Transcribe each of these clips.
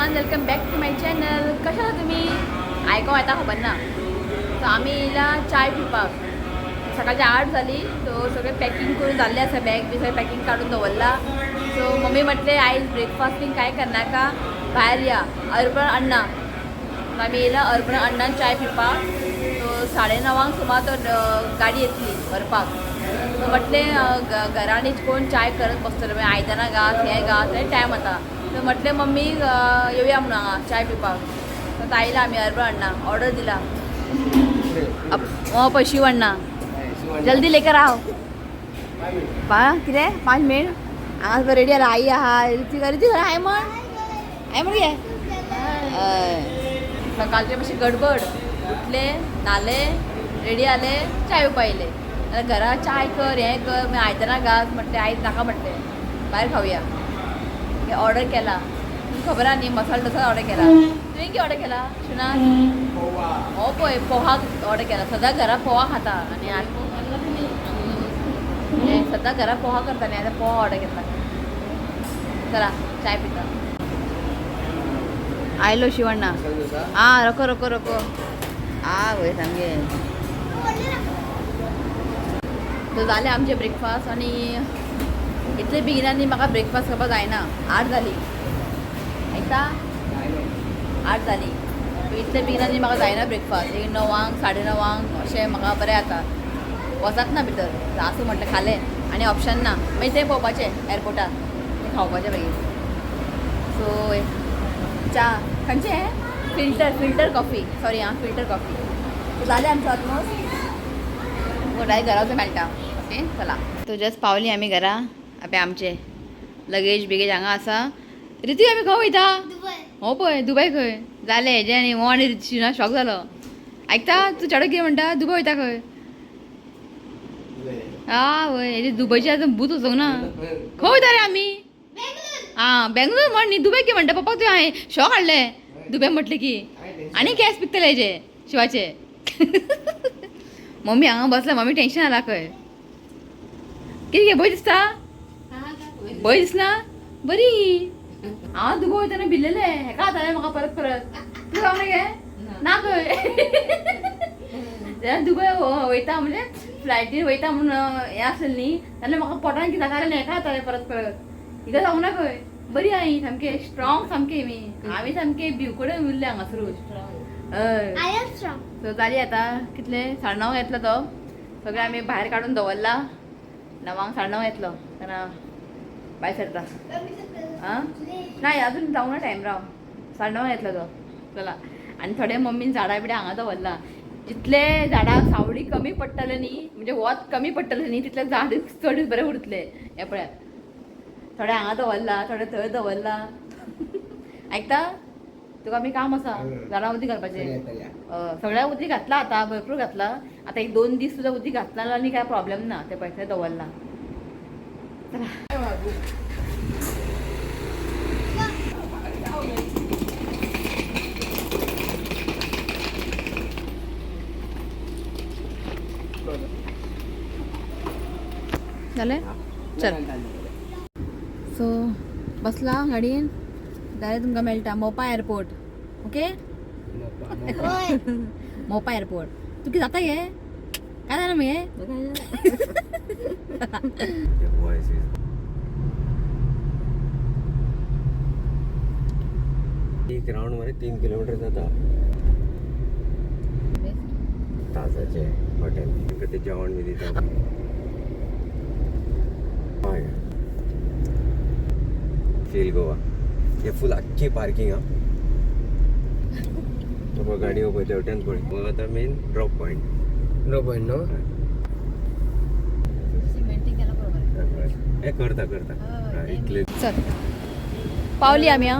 Everyone, welcome back to my channel. कशा आहात तुम्ही? आयको येता खबर ना. सो आम्ही येयला चाय पिवपाक. सकाळची 8 जाली. सो सगळे पॅकिंग करून जाल्ले आसा. बॅग बी सगळे पॅकिंग काढून दवरला. सो मम्मी म्हटले आयज ब्रेकफास्टिंग काय करनाका, भायर या अर्बन अण्णा. सो आम्ही येयला अर्बन अण्णान चाय पिवपाक. सो 9:30 सुमार तो गाडी येतली व्हरपाक. सो म्हटले घरांनीच कोण चाय करत बसतलो, मागीर आयदनां घात हें घात आनी टायम वता. तर म्हटले मम्मी येवया म्हणून हांगा चाय पिवपाक. तर आयला आमी अर्बन अण्णा, ऑर्डर दिला. पयशी अण्णा जल्दी लेकर आओ. कितें 5 मिनट हांगा रेडी आला. आई आहा, ऋतिक आय म्हण गे. सकाळचे मातशी गडबड. उठले, न्हाले, रेडी आले, चाय पिवपा येयले. घरा चाय कर हें कर, मागीर आयदनां घाल म्हटलें आयज नाका म्हटलें, भायर खावया. ऑर्डर केला. तुमकां खबर आहा न्ही, मसाला डोसा ऑर्डर केला. तुवें कितें ऑर्डर केला शुना? हो पळय पोहा ऑर्डर केला. सदां घरा पोहा खाता आनी सदां घरा पोहा करता न्ही, आतां पोहा ऑर्डर केला. चला चाय पिता. आयलो शिवण्णा. आं रको रको रको. वय सामके. सो जालें आमचें ब्रेकफास्ट. आनी इतले बेगिनांनी म्हाका ब्रेकफास्ट करपाक जायना. 8 जाली. आयकता? 8 जाली. इतले बेगिनांनी म्हाका जायना ब्रेकफास्ट. 9 9:30 अशें म्हाका बरें जाता. वचत ना भितर. आसूं म्हटलें खालें आनी ऑप्शन ना. मागीर तें पळोवपाचें एअरपोर्टार, तें खावपाचें मागीर. सो च्या खंयचें filter coffee. Sorry filter coffee. जालें आमचें ऑलमोस्ट. डायरेक्ट घरा वचून मेळटा. ओके चला. तो जस्ट पावली आमी घरा. आपे आमचे लगेज बिगेज हांगा आसा. रिती आमी खंय वयता? हो पळय दुबय खंय जालें हेजें आनी हो आनी शिना शॉक जालो. आयकता तूं चेडो कितें म्हणटा? दुबय वयता खंय? वय हेजे दुबयचें आतां भूत वचोंक ना. खंय वयता रे आमी? बेंगलोर म्हण न्ही, दुबय कितें म्हणटा? पप्पाक तुवें हांवें शॉक हाडले दुबय म्हटलें की. आनी केस पिकतले हेजे शिवाचे. मम्मी हांगा बसला. मम्मी टेन्शन आला खंय. कितें भंय दिसता? भंय दिसना? बरी. हांव दुबय वयताना भिल्लेलें. हेका जातालें म्हाका परत तूं रावना गे ना खंय. दुबय वयता म्हणजे फ्लायटीन वयता म्हणून हें आसलें न्ही, जाल्यार म्हाका पोटान कितें जातालें हेका जातालें परत हिका जावंक ना खंय. बरी हांव सामके स्ट्रॉंग सामके मी. आमी सामके भिवकडे उरले हांगासरूच. सो जाली आतां कितले 9:30 येतलो तो. सगळें आमी भायर काडून दवरला. 9 9:30 येतलो तेन्ना भायर सरता. नाही अजून जावं ना टायम. राव 9:30 येतलो तो. चला. आनी थोडे मम्मीन झाडां बिडां हांगा दवरला. जितले झाडाक सावळी कमी पडटले न्ही, म्हणजे वत कमी पडटलें न्ही, तितले झाड चड बरें उरतले. हे पळयात थोडे हांगा दवरला, थोडे थंय दवरला. आयकता? तुका आमी काम आसा झाडां उदीक घालपाचें. सगळ्या उदीक घातला आतां, भरपूर घातला. आतां 1-2 दीस सुद्दां उदीक घातला आनी काय प्रॉब्लेम ना. ते पळय थंय दवरला. जालें चल. सो बसला गाडयेन. डायरेक्ट तुमकां मेळटा मोपा एअरपोर्ट. ओके मोपा एअरपोर्ट. तू कितें जाता गे? काय जालें मगे? एक राउंड मध्ये 3 किलोमीटर जाता. ताजाचे हॉटेल ते जेवण बी दिता. फील गोवा. हे फुल आख्खी पार्किंग. गाडी पळय तेवट्यान पळय. मग आता मेन ड्रॉप पॉइंट न्हू. हे करता इतले. चल पावली आमी.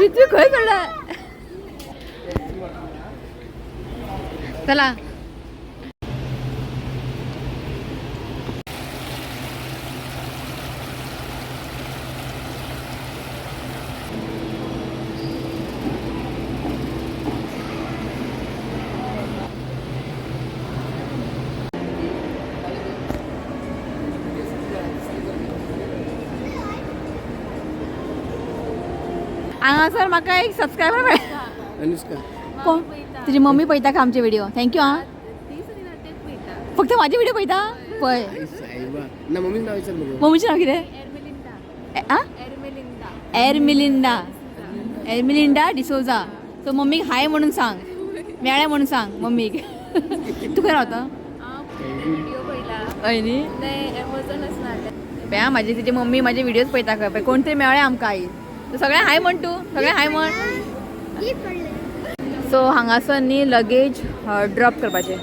ऋतू खंय चडला? चला. हांगासर म्हाका एक सबस्क्रायबर मेळ्ळा. अनुष्का कोण तुजी मम्मी पळयता का आमचे व्हिडिओ? थँक्यू हां. फक्त माझे व्हिडिओ पळयता पळय. साईबा ना मम्मी नाव विचार मग मम्मीचें नाव कितें? एरमिलिंडा डिसोजा. सो मम्मीक हाय म्हणून सांग, मेळ्ळें म्हणून सांग मम्मीक. तूं खंय रावता? हय न्ही. पळय म्हाजी तिची मम्मी म्हाजे व्हिडिओज पळयता खंय पळय. कोण तरी मेळ्ळें आमकां आई. सगळें हाय म्हण तूं, सगळें हाय म्हण. सो हांगासर न्ही लगेज ड्रॉप करपाचें.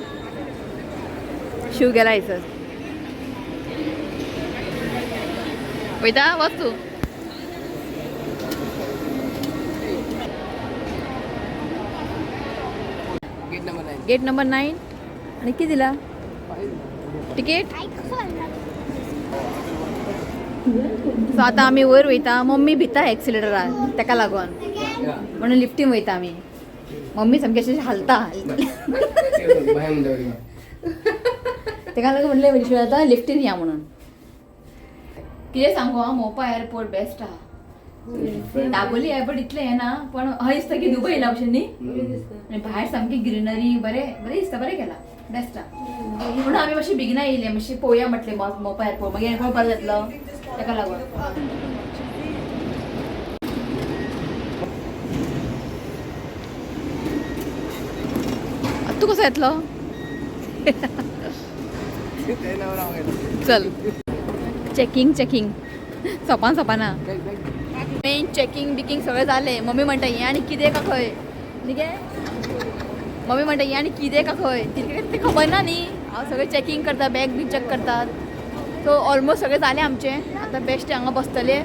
शिव गेला हयसर. पळयता वच तूं. Gate number 9 gate number 9. आणि किती दिला तिकेट? सो आतां आमी वयर वयता. मम्मी भिता एक्सिलेटरार ताका लागून म्हणून लिफ्टीन वयता आमी. मम्मी सामकी अशी हालता. ताका लागून म्हणलें विश्व आतां लिफ्टीन या म्हणून. कितें सांगू हांव, मोपा एअरपोर्ट बेस्ट आहा. दाबोली एअरपोर्ट इतलें हें ना, पण हय दिसता की दुबय येयला भशेन न्ही. आनी भायर सामकी ग्रिनरी बरें दिसता, बरें केला, बेस्ट आहा. म्हणून आमी मातशें बेगिना येयले, मातशें पळोवया म्हटलें मोपा एअरपोर्ट. मागीर एअरपोर्ट बरो जातलो ताका लागून. तूं कसो येतलो? चल चेकिंग सोपाना. मेन चेकिंग बिकिंग सगळें जालें. मम्मी म्हणटा हें आनी कितें का खंय न्ही गे. मम्मी म्हणटा हें आनी कितें का खंय. तें खबर ना न्ही. हांव सगळें चेकिंग करता, बॅग बी चॅक करतात. सो ऑलमोस्ट सगळें जालें आमचें. आतां बेश्टे हांगा बसतले,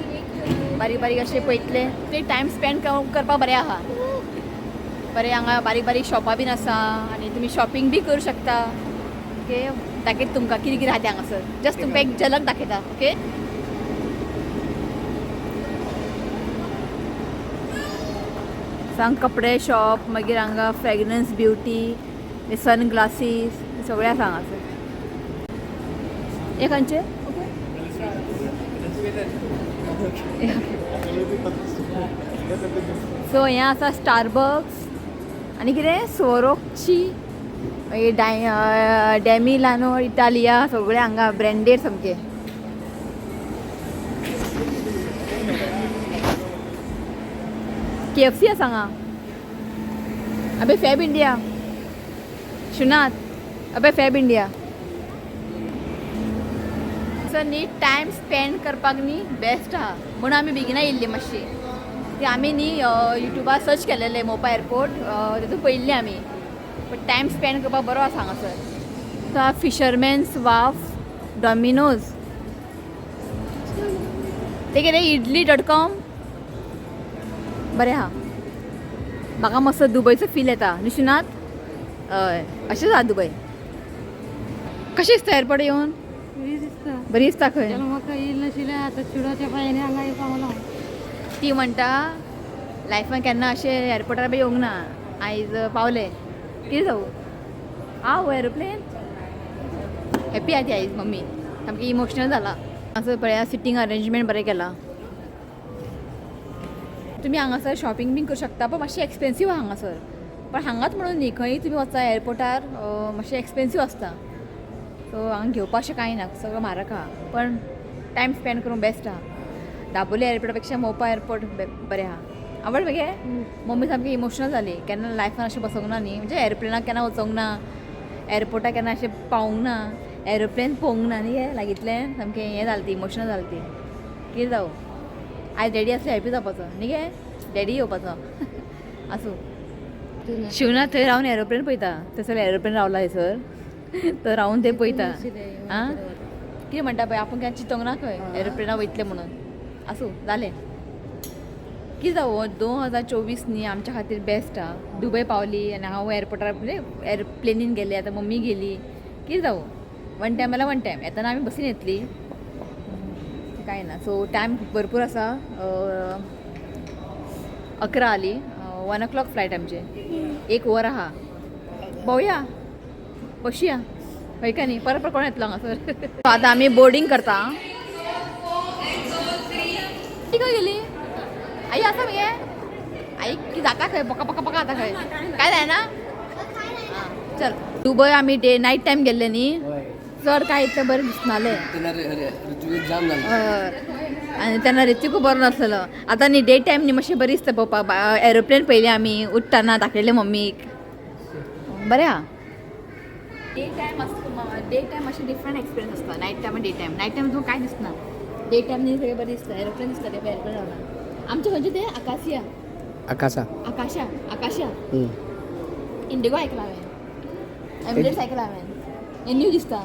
बारीक बारीक अशें पळयतले. ते टायम स्पेंड करपाक बरें आहा. बरें हांगा बारीक बारीक शॉपां बीन आसा आनी तुमी शॉपिंग बी करूं शकता. ओके, दाखयता तुमकां कितें कितें आहा तें हांगासर. जस्ट तुमकां एक झलक दाखयता. ओके, सांग कपडे शॉप, मागीर हांगा फ्रेग्रन्स ब्युटी, सन ग्लासीस सगळें आसा हांगासर. हे खंयचे? सो हें आसा स्टारबक्स आनी कितें सोरोची, डॅमिलानो इटालिया सगळें हांगा ब्रँडेड सामकें. KFC आसा हांगा. अबे फॅब इंडिया शुनात. अबे फॅब इंडिया. सो न्ही टायम स्पेंड करपाक न्ही बेस्ट आहा म्हणून आमी बेगिना येयल्ली मातशी. ती आमी न्ही युट्यूबार सर्च केलेले मोपा एअरपोर्ट, तितून पळयल्ली आमी. बट टायम स्पेंड करपाक बरो आसा हांगासर. सो फिशरमॅन्स वाफ, डॉमिनोज, ते कितें idli.com बरें आहा. म्हाका मातसो दुबयचो फील येता निशुनाथ. हय अशेंच आहा दुबय. कशें दिसता एअरपोर्ट येवन? बरी दिसता खंय. ती म्हणटा लायफान केन्ना अशें एअरपोर्टार बी येवंक ना. आयज पावलें कितें जावं. हांव एरोप्लेन हॅप्पी आहा ती आयज. मम्मी सामकी इमोशनल जाला. असं पळया सिटींग अरेंजमेंट बरें केला. तुमी हांगासर शॉपिंग बीन करूं शकता, पण मातशें एक्सपेन्सीव आहा हांगासर. पण हांगाच म्हणून न्ही, खंय तुमी वचा एअरपोर्टार मातशें एक्सपेन्सीव आसता. सो हांगा घेवपा अशें कांय ना, सगळं म्हारग आहा. पण टायम स्पेंड करूंक बेस्ट आहा. दाबोली एअरपोर्टा पेक्षा मोपा एअरपोर्ट बरें आहा. आवड मगे. मम्मी सामकी इमोशनल जाली. केन्ना लायफान अशें बसोंक ना न्ही, म्हणजे एअरप्लेनाक केन्ना वचोंक ना, एअरपोर्टाक केन्ना अशें पावूंक ना, एरोप्लेन पळोवंक ना न्ही. हें लागींतलें सामकें हें जालें ती इमोशनल जाली ती. कितें जावं आयज डॅडी आसल्यार हॅप्पी जावपाचो न्ही गे. डॅडी येवपाचो आसूं. शिवना थंय रावन एरोप्लेन पळयता. थंयसर एरोप्लेन रावला थंयसर, तर रावन ते पळयता. आं कितें म्हणटा पळय, आपूण केन्ना चिंतोंक ना खंय एरोप्लेनाक वयतलें म्हणून. आसूं जालें. कितें जावं 2024 न्ही आमच्या खातीर बेस्ट आहा. दुबय पावली आनी हांव एअरपोर्टार म्हणजे एअरप्लेनीन गेलें. आतां मम्मी गेली. कितें जावं वन टायम जाल्यार वन टायम. येतना आमी बसीन येतली, कांय ना. सो टायम भरपूर आसा. 11 जाली. 1 o'clock फ्लायट आमचे. 1 वर आहा. भोंवया बसुया हय का न्ही. परत कोण येतलो हांगासर. आतां आमी बोर्डींग करता. ती खंय गेली आई? आसा मगे जाता खंय पका पका पका आता खंय काय जाय ना हां, चल दुबय आम्ही नाईट टाइम गेल्ले न्ही चड काय इतलें बरें दिसनालें ऋतुवेद जाम झालं आणि त्यांना ऋतिकू बरो नासलेलो आतां न्ही डे टायम न्ही मातशें बरी दिसता पळोवपाक एरोप्लेन पयली आमी उठ्ठाना दाखयलें मम्मीक बरें आहा डे टायम मातशें डिफरंट एक्सपिरियन्स आसता नायट टायम आनी डे टायम नायट टायम तुका कांय दिसना डे टायम न्ही सगळें बरें दिसता एरोप्लेन दिसता ते एरोप्लेन रावना आमचें खंयचें तें आकाशिया आकाशा आकाशा इंडिगो आयकलां हांवें एमिरेट्स आयकलां हांवें हें न्यू दिसता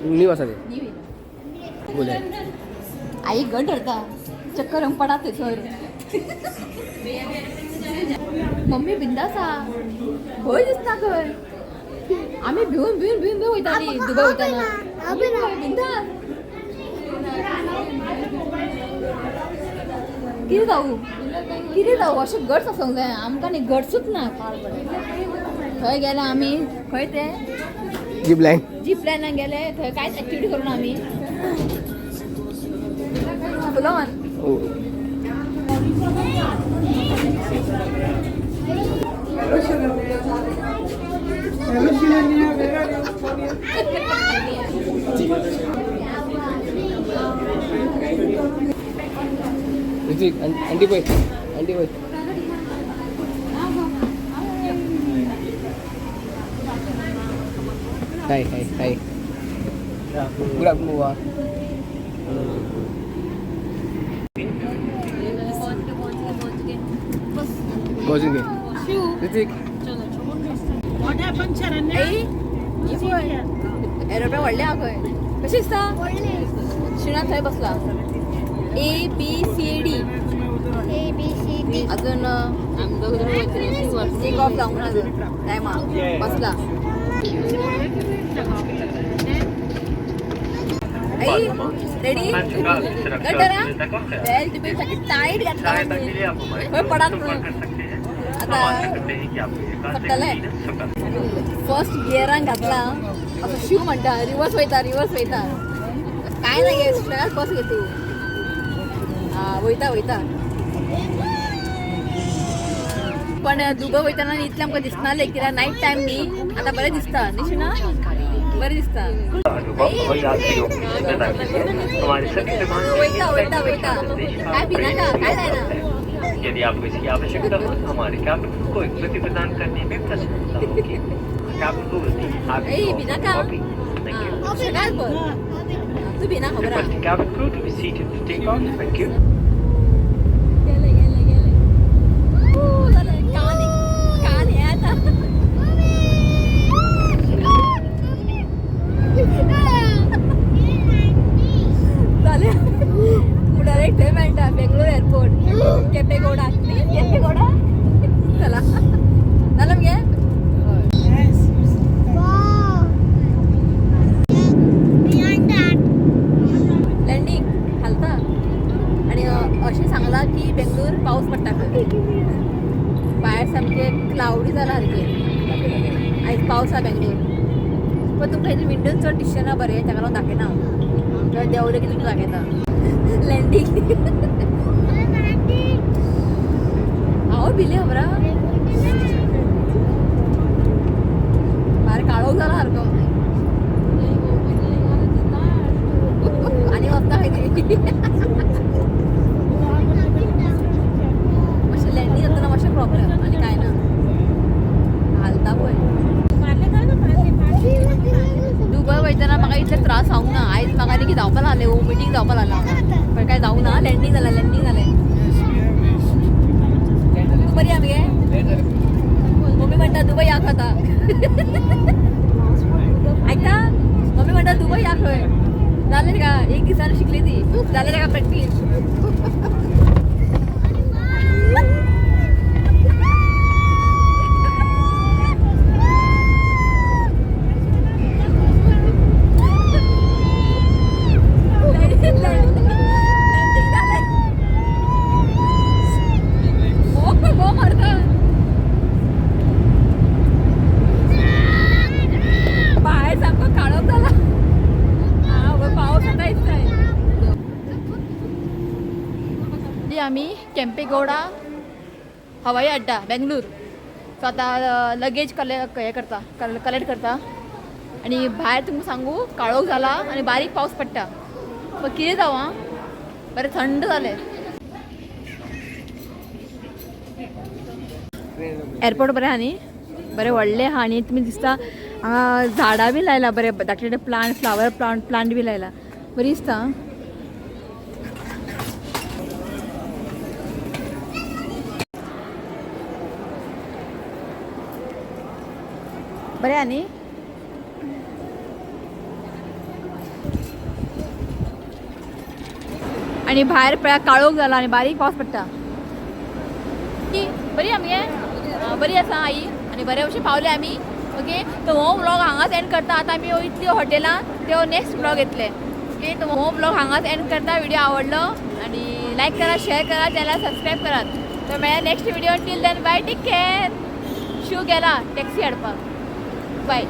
न्यू आसा ते न्यू बोले आई घट धरता चक्कर येवंक पडा थंयसर मम्मी बिंदास आहा भंय दिसता खंय आमी भिवून वयताली दुबय वयताना बिंदास कितें जावं अशें गट्स आसूंक जाय आमकां न्ही गट्सूच ना थंय गेले आमी खंय ते जीप लाईन जीप लायनाक गेले थंय कांयच एक्टिविटी करूना आमी फुलोन ऋतिक आंटी पळय हाय गुड आफ्टरनून वा बसून घे ऋतिक एरोप्लेन व्हडलें आहा खंय कशें दिसता शिणाक थंय बसला ABCD अजून टेक ऑफ जावंक ना अजून टायमा बसला रेडी गड्डरा बेल्ट बी सगळी टाईट घातला खंय पडात आता पडटलें फर्स्ट गियरान घातला असं शिव म्हणटा रिवर्स वयता काय नाही घे सगळ्यात बस घे तू हां वयता पण दुबय वयताना इतलें आमकां दिसनालें कित्याक नायट टायम न्ही आतां बरें दिसता न्ही ना बरें दिसता वयता काय भिनाका काय जायना यदि आपको इसकी आवश्यकता हो तो हमारे कैप्टन को एक प्रति प्रदान करने में प्रसन्नता होगी कैप्टन को भिनाका सगळ्यात बरं तू भिना खबर आहा captain crew to be seated to take off thank you गेले कान हे आता झाले डायरेक्ट थंय मेळटा बेंगलोर एअरपोर्ट केपेगौडा चला जालें मगे लँडिंग हालता आणि अशें सांगलां की बेंगलोर पावस पडटा खंय भायर सामकें क्लाउडी जाला सारकें आयज पावस आहा बेंगलोर पण तुमकां इथे विंडोन चड दिसचें ना बरें ताका लागून दाखयना हांव देवले कितें दाखयता लँडिंग हांव भिले खबरा भायर काळोख जाला सारको आनी वचना खंय मातशें लँडिंग जातना मातशें प्रॉब्लेम आनी कांय ना हालता पळय दुबय वयताना म्हाका इतले त्रास जावंक ना आयज म्हाका न्ही धांवपा लागलें वॉमिटींग जावपा लागलां पण काय जावं ना लँडिंग जालें तूं बरी आहा मगे मम्मी म्हणटा दुबय या खाता आयकता मम्मी म्हणटा दुबय या खंय जालें तेका एक दिसान शिकली ती जालें तेका प्रॅक्टीस आम्ही केम्पेगौडा हवाई अड्डा बेंगलूर. सो आता लगेज हे करता कलेक्ट करता आणि भायर तुमकां सांगू काळोख जाला आणि बारीक पावस पडटा. पण कितें जावं आं बरें थंड जालें. एअरपोर्ट बरें आहा न्ही बरें व्हडलें आहा आनी तुमी दिसता हांगा झाडां बी लायला बरें धाकटे प्लांट फ्लावर प्लांट बी लायला बरी दिसता. बरें आहा न्ही. आणि भायर पळय काळोख जाला आनी बारीक पावस पडटा. बरी आमगे बरी आसा आई आनी बरे भशेन पावले आमी. ओके तो हो व्लॉग हांगाच एंड करता. आतां आमी इतल्यो हॉटेलां त्यो नेक्स्ट व्लॉग येतले. ओके तो हो व्लॉग हांगाच एंड करता. व्हिडिओ आवडलो आनी लायक करा शेअर करा चॅनल सबस्क्राईब करात. तर मेळ्या next video till then bye take care. शू गेला टॅक्सी हाडपाक बाय.